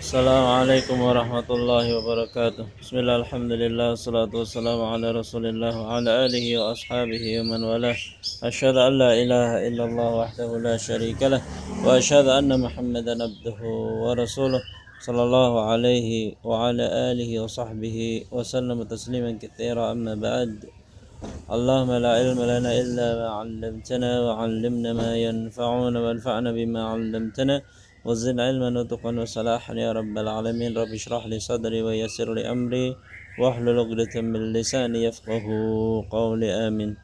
Assalamualaikum warahmatullahi wabarakatuh. Bismillah, alhamdulillah, wassalatu wassalamu ala rasulillah wa ala alihi wa ashabihi wa man walah. Asyhadu an la ilaha illallah wahdahu la syarika lah wa asyhadu anna muhammadan abduhu wa rasuluh sallallahu alaihi wa ala alihi wa sahbihi wa sallam tasliman katsira, amma ba'd. Allahumma la ilma lana illa ma 'allamtana wa 'allimna ma yanfa'una wanfa'na bima 'allamtana وزد علما وتقا وصلاحا يا رب العالمين. رب اشرح لي صدري ويسر لي أمري واحلل عقدة من لساني يفقه قولي آمين.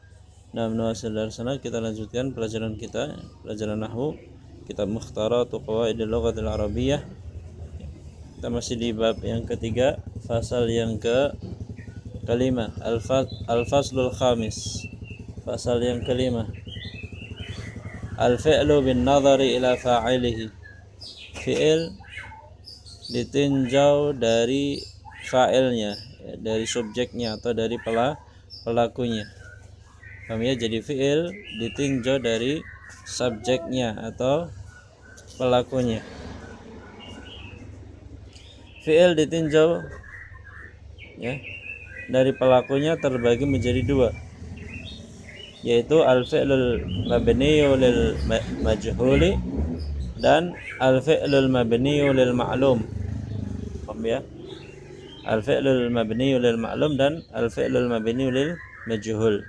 Nah, menuasil dari sana kita lanjutkan pelajaran kita, pelajaran nahwu, kitab Mukhtarat Qawaidil Lughatil Arabiyyah. Kita masih di bab yang ketiga, fasal yang kelima, al-faslul khamis, fasal yang kelima, al-fi'lu bin nadhari ila fa'ilihi. Fi'il ditinjau dari fa'ilnya, dari subjeknya atau dari pelakunya. Paham ya? Jadi fi'il ditinjau dari subjeknya atau pelakunya. Fi'il ditinjau ya dari pelakunya terbagi menjadi dua, yaitu al-fi'lul mabniyu lil majhuli dan al-fi'lul mabniyu lil ma'lum. Paham ya? Al-fi'lul mabniyu lil ma'lum dan al-fi'lul mabniyu lil majhul.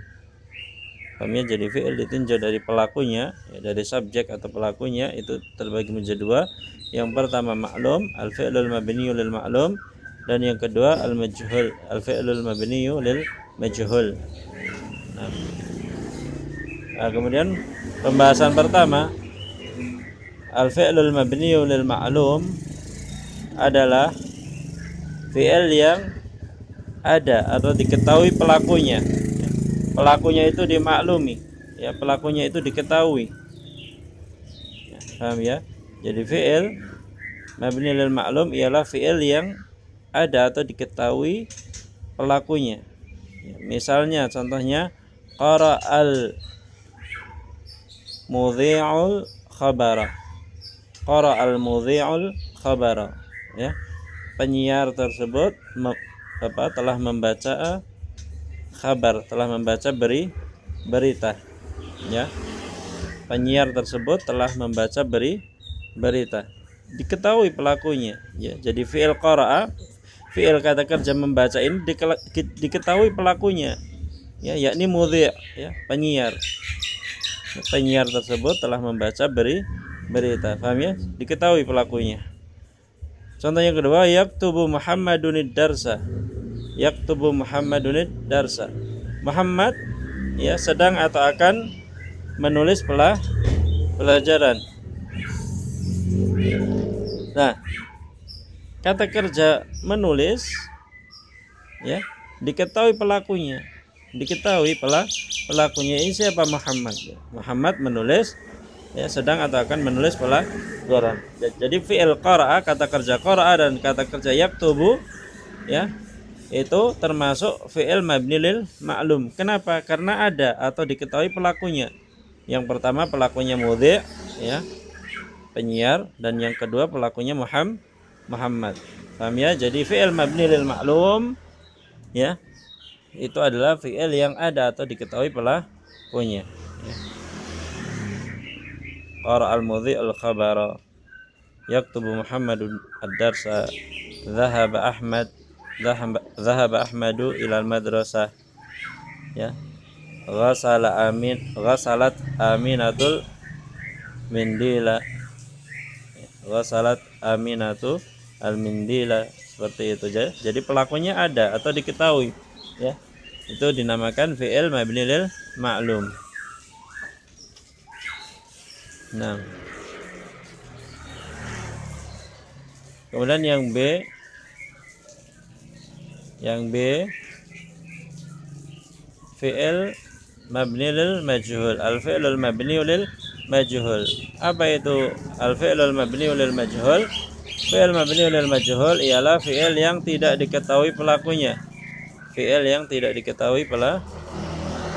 Paham ya? Jadi fi'il ditinjau dari pelakunya, ya, dari subjek atau pelakunya itu terbagi menjadi dua. Yang pertama ma'lum, al-fi'lul mabniyu lil ma'lum, dan yang kedua al-majhul, al-fi'lul mabniyu lil majhul. Nah, kemudian pembahasan pertama, al-fi'lul mabniyu lil ma'lum adalah fi'il yang ada atau diketahui pelakunya. Pelakunya itu dimaklumi, ya, pelakunya itu diketahui. Ya, paham ya? Jadi fi'il mabni lil ma'lum ialah fi'il yang ada atau diketahui pelakunya. Ya, misalnya contohnya qara'al mudhi'ul khabara. Qara'al mudhi'ul khabara, ya. Penyiar tersebut telah membaca khabar, telah membaca berita, ya. Penyiar tersebut telah membaca berita. Diketahui pelakunya, ya. Jadi fi'il qara'a, fi'il kata kerja membaca ini diketahui pelakunya, ya, yakni mudhi', ya, penyiar. Penyiar tersebut telah membaca berita, paham ya? Diketahui pelakunya. Contoh yang kedua, yaktubu Muhammadunid darsa. Yaktubu Muhammadunid darsa. Muhammad, ya, sedang atau akan menulis pelajaran. Nah, kata kerja menulis, ya, diketahui pelakunya. Diketahui pelakunya. Ini siapa? Muhammad. Muhammad menulis, ya, sedang atau akan menulis pelajaran. Jadi fi'il qara'a, kata kerja qara'a, dan kata kerja yaktubu, ya, itu termasuk fi'il mabni lil ma'lum. Kenapa? Karena ada atau diketahui pelakunya. Yang pertama pelakunya mudhi', ya, penyiar, dan yang kedua pelakunya Muhammad. Paham ya? Jadi fi'il mabni lil ma'lum, ya, itu adalah fi'il yang ada atau diketahui pelakunya, ya. Qara'al mudhi'ul khabara. Yaktubu Muhammadun ad-darsa. Dhahaba Ahmadu ilal madrasah, ya. Ghasalat Aminatul mindila. Ghasalat Aminatu al-mindila. Seperti itu. Jadi pelakunya ada atau diketahui, ya. Itu dinamakan fi'il mabni lil ma'lum. Nah, kemudian yang B, fi'il mabni lil majhul, al-fi'lul mabni lil majhul. Apa itu al-fi'lul mabni lil majhul? Fi'il mabni lil majhul ialah fi'il yang tidak diketahui pelakunya. Fi'il yang tidak diketahui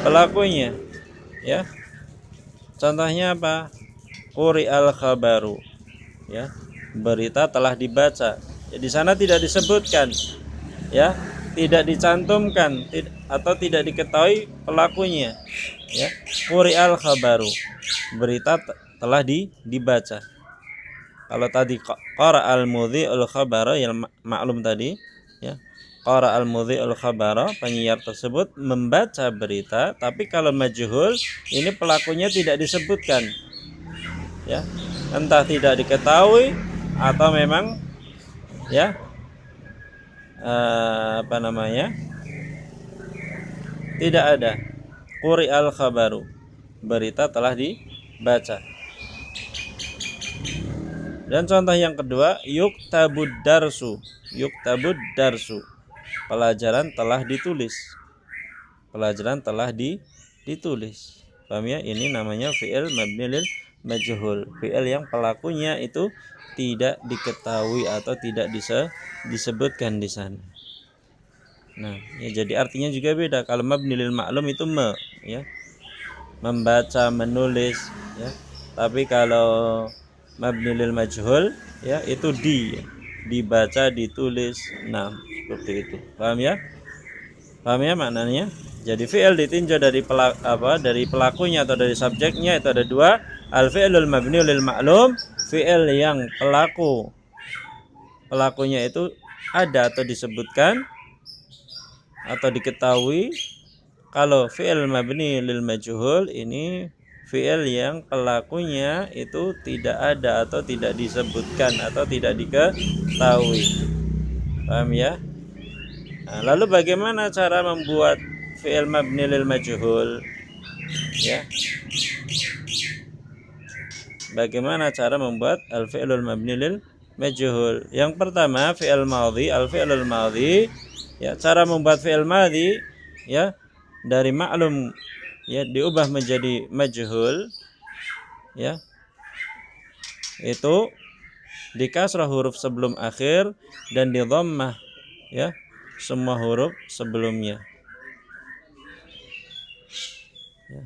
pelakunya, ya. Contohnya apa? Quri'al khabaru, ya. berita telah dibaca. Ya, di sana tidak disebutkan, ya, tidak dicantumkan atau tidak diketahui pelakunya. Ya, quri'al khabaru, berita telah dibaca. Kalau tadi qara'al mudhi'ul khabara yang maklum tadi, ya. Qara'al mudhi'ul khabara, penyiar tersebut membaca berita, tapi kalau majhul ini pelakunya tidak disebutkan. Ya. Entah tidak diketahui atau memang ya tidak ada. Quri'al khabaru, berita telah dibaca. Dan contoh yang kedua, yuktabud darsu. Yuktabud darsu, pelajaran telah ditulis. Pelajaran telah ditulis. Paham ya? Ini namanya fi'il mabni lil majhul. Fi'il yang pelakunya itu tidak diketahui atau tidak disebutkan di sana. Nah, ya, jadi artinya juga beda. Kalau mabni lil ma'lum itu ya, membaca, menulis, ya. Tapi kalau mabni lil majhul, ya, itu dibaca, ditulis. Nah, seperti itu. Paham ya? Paham ya maknanya? Jadi fi'il ditinjau dari dari pelakunya atau dari subjeknya, itu ada dua. Al-fi'lul mabni lil ma'lum, fi'il yang pelakunya itu ada atau disebutkan atau diketahui. Kalau fi'il mabni lil majhul ini fi'il yang pelakunya itu tidak ada atau tidak disebutkan atau tidak diketahui. Paham ya? Nah, lalu bagaimana cara membuat fi'il mabni lil majhul? Ya. Bagaimana cara membuat al-fi'lul mabni lil majhul? Yang pertama, fi'il madhi, al-fi'lul madhi. Ya, cara membuat fi'il madhi, ya, dari maklum, ya, diubah menjadi majhul, ya, itu dikasrah huruf sebelum akhir dan di dhammah, ya, semua huruf sebelumnya, ya.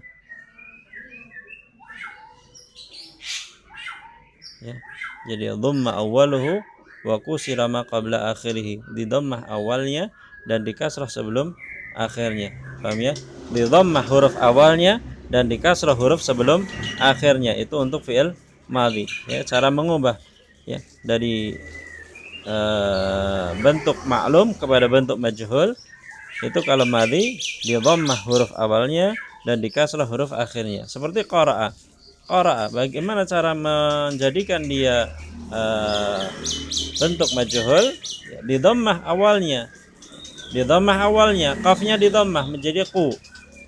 Ya, jadi dhamma awwaluhu wa kusira ma qabla akhirih, di dhammah awalnya dan dikasrah sebelum akhirnya. Paham ya? Di dhammah huruf awalnya dan dikasrah huruf sebelum akhirnya, itu untuk fi'il madhi. Ya, cara mengubah, ya, dari bentuk maklum kepada bentuk majhul itu kalau madhi di dhammah huruf awalnya dan dikasrah huruf akhirnya. Seperti qara'a. Qara'a, bagaimana cara menjadikan dia bentuk majhul? Ya, di dhammah awalnya. Di dhammah awalnya, qafnya di dhammah menjadi qu.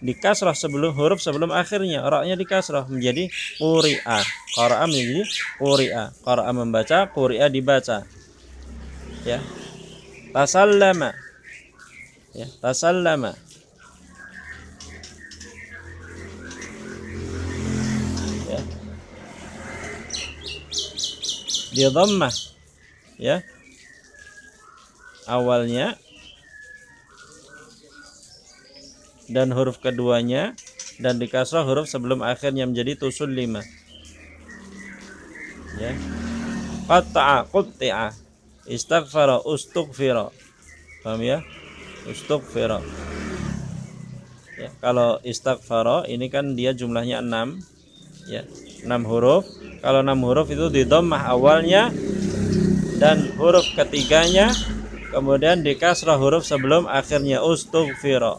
Dikasrah sebelum huruf sebelum akhirnya, ra-nya dikasrah menjadi quri'a. Qara'a menjadi quri'a. Qara'a membaca, quri'a dibaca. Ya. Tasallama. Ya, tasallama. Ya. Di dhammah, ya, awalnya dan huruf keduanya dan dikasrah huruf sebelum akhirnya menjadi tusullima. Ya. Qata'a, qutti'a, istaghfara, ustughfira. Paham ya? Ustughfira. Ya, kalau istaghfara ini kan dia jumlahnya 6, ya, 6 huruf. Kalau 6 huruf itu di dhammah awalnya dan huruf ketiganya kemudian dikasrah huruf sebelum akhirnya, ustughfira.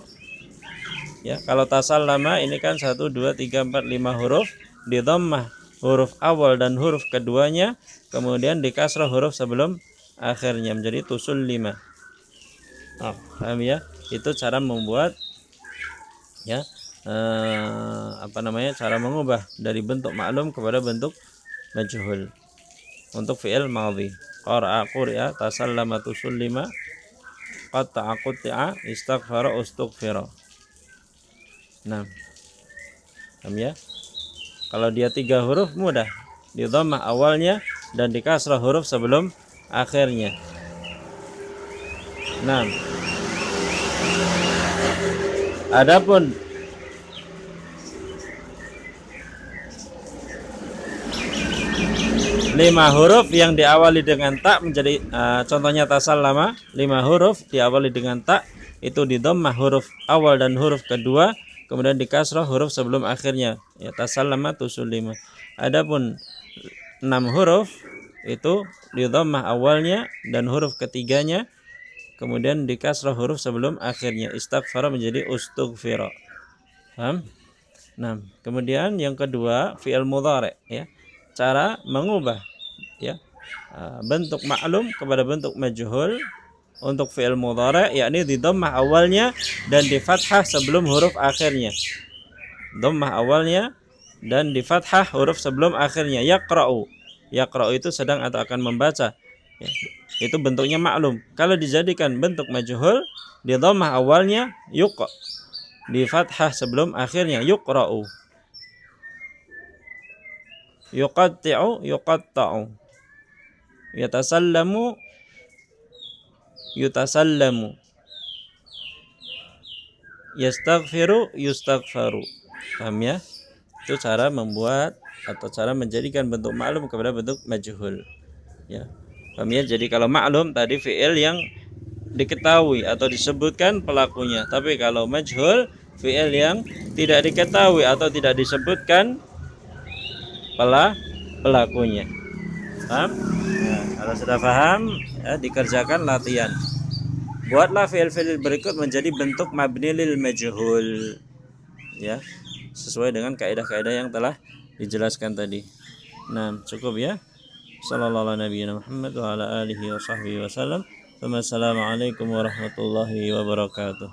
Ya, kalau tasallama ini kan 1 2 3 4 5 huruf, di dhammah huruf awal dan huruf keduanya kemudian dikasrah huruf sebelum akhirnya menjadi tusullima. Oh, paham ya? Itu cara membuat, ya, cara mengubah dari bentuk maklum kepada bentuk majhul untuk fi'il madhi. Qara'a, quri'a, tasallama, tusullima, qata'a, qutti'a, istaghfara, ustughfira. Nah, paham ya? Kalau dia 3 huruf mudah, di dhammah awalnya dan dikasrah huruf sebelum akhirnya. Nah, adapun 5 huruf yang diawali dengan ta menjadi contohnya tasallama, 5 huruf diawali dengan ta itu di dhammah huruf awal dan huruf kedua, kemudian di kasrah huruf sebelum akhirnya. Ya, tasallama tusullima. Adapun 6 huruf itu di dhammah awalnya dan huruf ketiganya, kemudian di kasrah huruf sebelum akhirnya. Istaghfara menjadi ustughfira. Paham? Nah, kemudian yang kedua fi'il mudhari, ya. Cara mengubah, ya, bentuk ma'lum kepada bentuk majhul untuk fi'il mudhari, yakni di dhammah awalnya dan di fathah sebelum huruf akhirnya. Dhammah awalnya dan di fathah huruf sebelum akhirnya. Yaqra'u. Yaqra'u itu sedang atau akan membaca. Ya, itu bentuknya maklum. Kalau dijadikan bentuk majhul, di dhammah awalnya yuq, di fathah sebelum akhirnya yuqra'u. Yuqatti'u yuqatta'u. Yatasallamu yutasallamu. Yastaghfiru yustaghfaru. Paham ya? Itu cara membuat atau cara menjadikan bentuk maklum kepada bentuk majhul. Ya. Paham ya? Jadi kalau maklum tadi fi'il yang diketahui atau disebutkan pelakunya. Tapi kalau majhul fi'il yang tidak diketahui atau tidak disebutkan pelakunya. Paham? Nah, kalau sudah paham, ya, dikerjakan latihan. Buatlah fi'il-fi'il berikut menjadi bentuk mabni lil majhul. Ya, sesuai dengan kaidah-kaidah yang telah dijelaskan tadi. Nah, cukup ya. Sallallahu alaihi Muhammad wa ala alihi wa sahbihi wasallam. Wassalamualaikum warahmatullahi wabarakatuh.